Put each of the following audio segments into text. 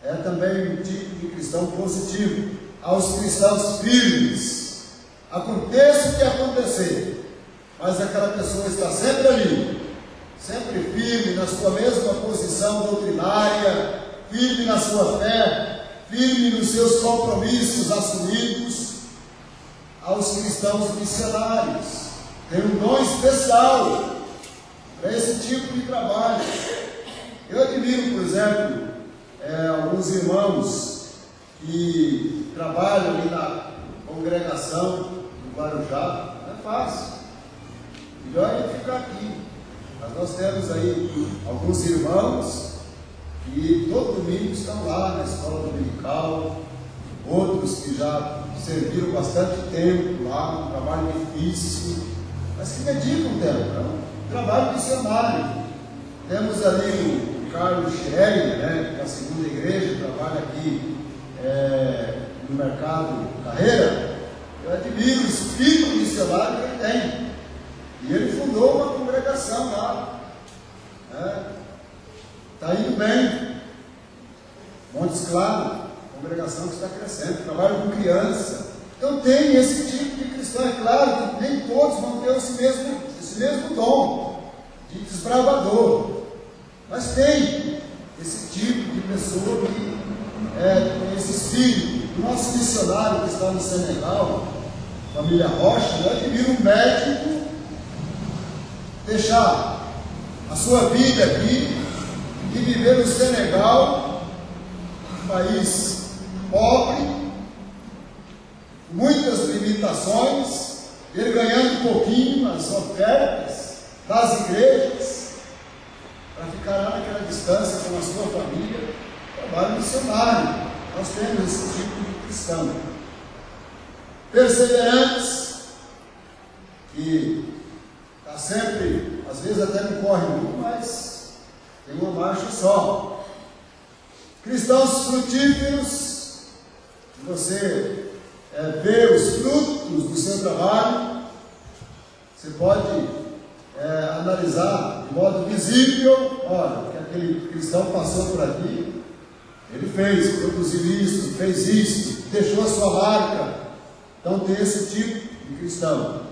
é também um tipo de cristão positivo. Aos cristãos firmes, aconteça o que acontecer, mas aquela pessoa está sempre ali, sempre firme na sua mesma posição doutrinária, firme na sua fé, firme nos seus compromissos assumidos. Aos cristãos missionários, tem um dom especial para esse tipo de trabalho. Eu admiro, por exemplo, alguns irmãos que trabalham ali na congregação do Guarujá. Não é fácil, melhor é ficar aqui. Mas nós temos aí alguns irmãos que todo domingo estão lá na escola dominical, outros que já serviram bastante tempo lá, um trabalho difícil, mas que dedicam tempo, é um trabalho missionário. Temos ali o Carlos Schreyer, né, que é a segunda igreja, trabalha aqui no mercado Carreira. Eu admiro o espírito missionário que ele tem, e ele fundou uma congregação lá, está indo bem. Montes Claros, congregação que está crescendo, trabalha com criança. Então tem esse tipo de cristão. É claro que nem todos vão ter esse mesmo dom de desbravador, mas tem esse tipo de pessoa que tem esse espírito. O nosso missionário que está no Senegal, família Rocha, eu admiro um médico deixar a sua vida aqui e viver no Senegal, um país pobre, muitas limitações, ele ganhando um pouquinho as ofertas das igrejas, para ficar lá naquela distância com a sua família. Trabalho missionário. Nós temos esse tipo de cristão. Perseverantes, que está sempre, às vezes até não corre muito, mas tem uma marcha só. Cristãos frutíferos, que você vê os frutos do seu trabalho, você pode analisar de modo visível. Olha, que aquele cristão passou por aqui, ele produziu isso, fez isso, deixou a sua marca. Então tem esse tipo de cristão.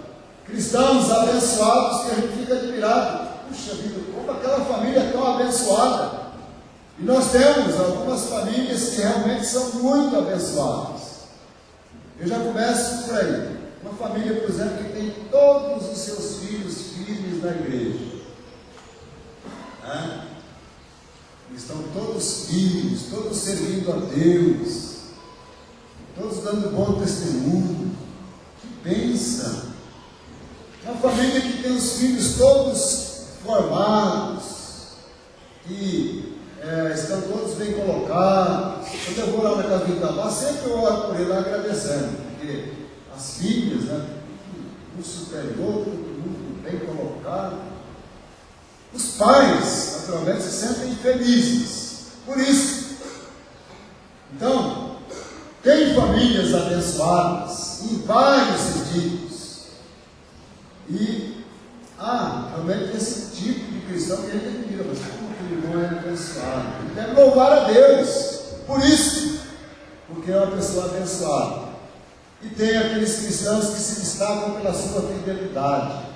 Cristãos abençoados, que a gente fica admirado. Puxa vida, como aquela família é tão abençoada. E nós temos algumas famílias que realmente são muito abençoadas. Eu já começo por aí. Uma família, por exemplo, que tem todos os seus filhos firmes na igreja. Estão todos firmes, todos servindo a Deus, todos dando bom testemunho. Que bênção! Uma família que tem os filhos todos formados, que estão todos bem colocados. Quando eu vou lá na casa do Itamar, sempre eu oro por ele lá agradecendo, porque as filhas, um superior, todo mundo bem colocado. Os pais, naturalmente, se sentem felizes por isso. Então, tem famílias abençoadas em vários sentidos. E realmente esse tipo de cristão que a gente admira, mas como que o irmão é abençoado? Ele deve louvar a Deus por isso, porque é uma pessoa abençoada. E tem aqueles cristãos que se destacam pela sua fidelidade.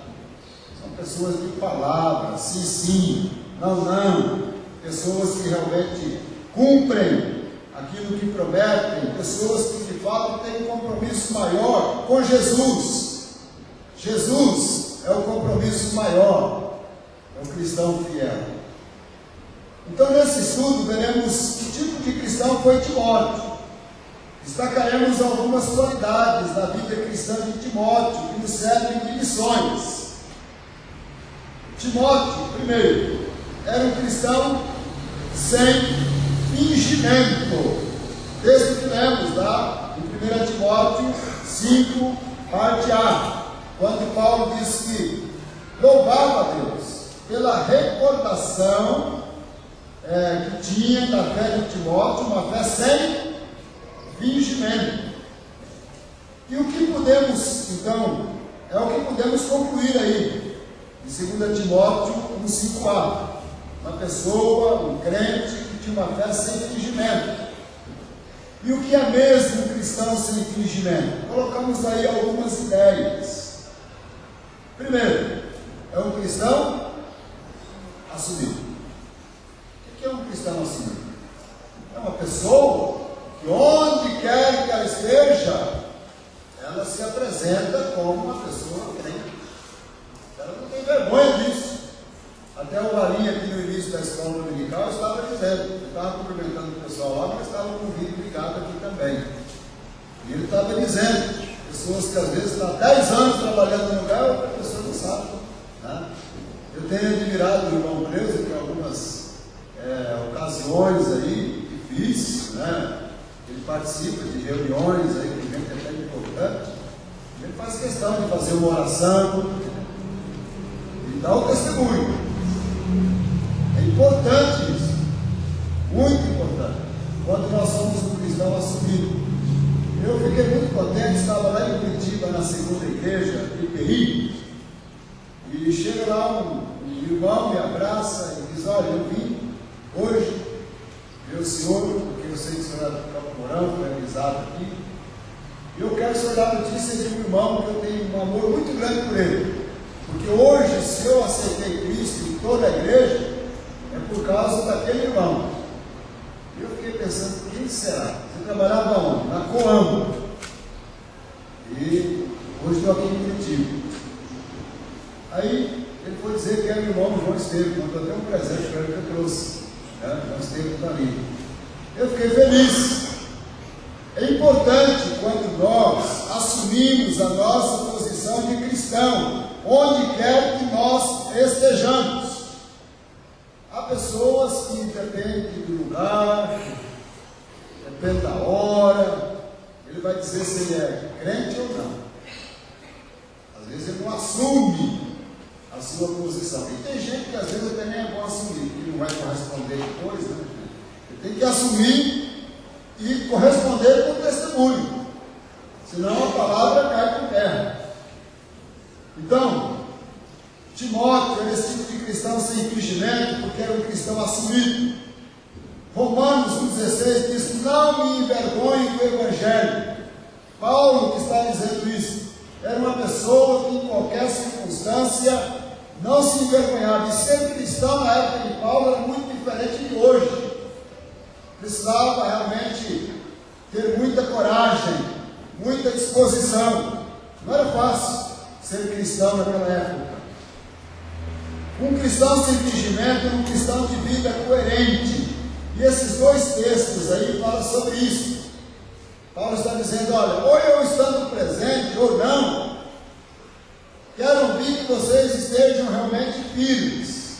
São pessoas de palavra, sim, sim, não, não. Pessoas que realmente cumprem aquilo que prometem. Pessoas que de fato têm um compromisso maior com Jesus. Jesus é o compromisso maior, é o cristão fiel. Então, nesse estudo, veremos que tipo de cristão foi Timóteo. Destacaremos algumas qualidades da vida cristã de Timóteo, que nos servem de lições. Timóteo, primeiro, era um cristão sem fingimento. Texto que lemos lá em 1 Timóteo 5, parte A. Quando Paulo diz que louvava a Deus pela recordação que tinha da fé de Timóteo, uma fé sem fingimento. E o que podemos, então, é o que podemos concluir aí, em 2 Timóteo 1,5a. Uma pessoa, um crente, que de uma fé sem fingimento. E o que é mesmo um cristão sem fingimento? Colocamos aí algumas ideias. Primeiro, é um cristão assumido. O que é um cristão assumido? É uma pessoa que onde quer que ela esteja, ela se apresenta como uma pessoa crente. Ela não tem vergonha disso. Até o Valinha aqui no início da escola dominical estava dizendo, eu estava cumprimentando o pessoal lá, mas estava com o vídeo ligado aqui também. E ele estava dizendo, pessoas que às vezes estão há 10 anos trabalhando no lugar, outra pessoa não sabe. Né? Eu tenho admirado o irmão Cleusa, que em algumas ocasiões aí difíceis, né? Ele participa de reuniões aí que gente até importante. Ele faz questão de fazer uma oração e dar o testemunho. É importante isso, muito importante, quando nós somos um cristão assumido. Eu fiquei muito contente, estava lá em Curitiba, na segunda igreja, IPI, e chega lá um irmão, me abraça e diz: olha, eu vim hoje ver o senhor, porque eu sei que o senhor é do Campo Mourão, foi avisado aqui, e eu quero que o senhor dê a notícia de um irmão que eu tenho um amor muito grande por ele, porque hoje, se eu aceitei Cristo em toda a igreja, é por causa daquele irmão. Eu fiquei pensando, quem será? Você trabalhava onde? Na Coamo. E hoje estou aqui em Curitiba. Aí ele foi dizer que era o irmão João Estevam, mandou até um presente para ele que eu trouxe. João Estevam está ali. Eu fiquei feliz. É importante quando nós assumimos a nossa posição de cristão, onde quer que nós estejamos. Há pessoas que dependem do lugar, depende da hora, ele vai dizer se ele é crente ou não. Às vezes ele não assume a sua posição. E tem gente que às vezes até nem é bom assumir, que não vai corresponder depois, né? Ele tem que assumir e corresponder com o testemunho, senão a palavra cai por terra. Então, Timóteo era esse tipo de cristão sem fingimento, porque era um cristão assumido. Romanos 1,16 diz: não me envergonhe do Evangelho. Paulo que está dizendo isso, era uma pessoa que em qualquer circunstância não se envergonhava. E ser cristão na época de Paulo era muito diferente de hoje. Precisava realmente ter muita coragem, muita disposição. Não era fácil ser cristão naquela época. Um cristão sem fingimento é um cristão de vida coerente. E esses dois textos aí falam sobre isso. Paulo está dizendo: olha, ou eu estando presente ou não, quero ouvir que vocês estejam realmente firmes,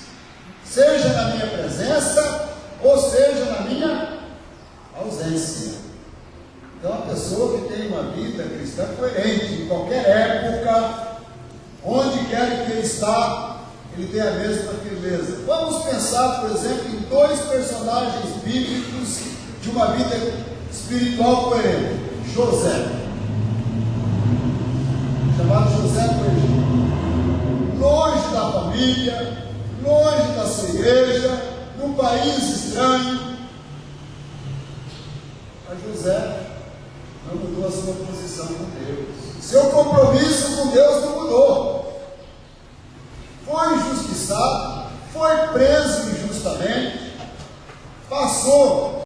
seja na minha presença ou seja na minha ausência. Então, a pessoa que tem uma vida cristã coerente, em qualquer época, onde quer que ele está, ele tem a mesma firmeza. Vamos pensar, por exemplo, em dois personagens bíblicos de uma vida espiritual coerente. José, chamado José Coelho, longe da família, longe da sua igreja, num país estranho. Mas José não mudou a sua posição com Deus. Seu compromisso com Deus não